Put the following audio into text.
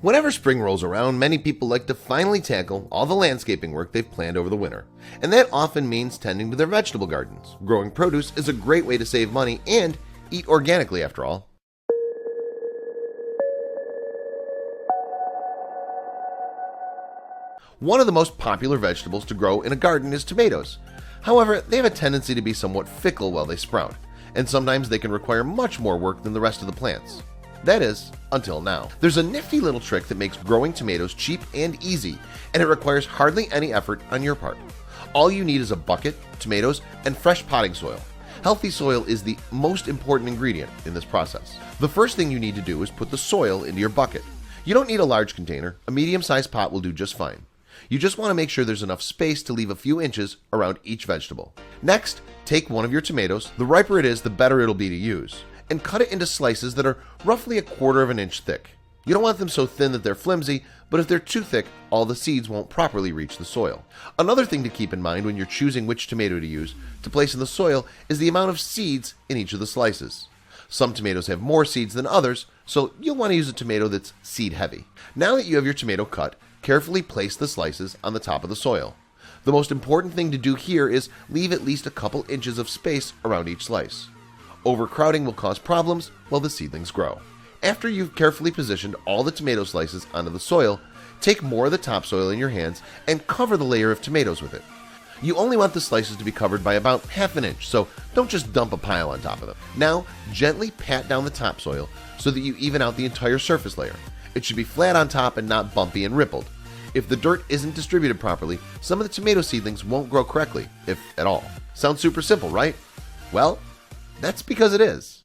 Whenever spring rolls around, many people like to finally tackle all the landscaping work they've planned over the winter. And that often means tending to their vegetable gardens. Growing produce is a great way to save money and eat organically after all. One of the most popular vegetables to grow in a garden is tomatoes. However, they have a tendency to be somewhat fickle while they sprout, and sometimes they can require much more work than the rest of the plants. That is, until now. There's a nifty little trick that makes growing tomatoes cheap and easy, and it requires hardly any effort on your part. All you need is a bucket, tomatoes, and fresh potting soil. Healthy soil is the most important ingredient in this process. The first thing you need to do is put the soil into your bucket. You don't need a large container. A medium-sized pot will do just fine. You just want to make sure there's enough space to leave a few inches around each vegetable. Next, take one of your tomatoes, the riper it is, the better it'll be to use, and cut it into slices that are roughly 1/4 of an inch thick. You don't want them so thin that they're flimsy, but if they're too thick, all the seeds won't properly reach the soil. Another thing to keep in mind when you're choosing which tomato to use to place in the soil is the amount of seeds in each of the slices. Some tomatoes have more seeds than others, so you'll want to use a tomato that's seed heavy. Now that you have your tomato cut, carefully place the slices on the top of the soil. The most important thing to do here is leave at least a couple inches of space around each slice. Overcrowding will cause problems while the seedlings grow. After you've carefully positioned all the tomato slices onto the soil, take more of the topsoil in your hands and cover the layer of tomatoes with it. You only want the slices to be covered by about 1/2 inch, so don't just dump a pile on top of them. Now, gently pat down the topsoil so that you even out the entire surface layer. It should be flat on top and not bumpy and rippled. If the dirt isn't distributed properly, some of the tomato seedlings won't grow correctly, if at all. Sounds super simple, right? Well, that's because it is.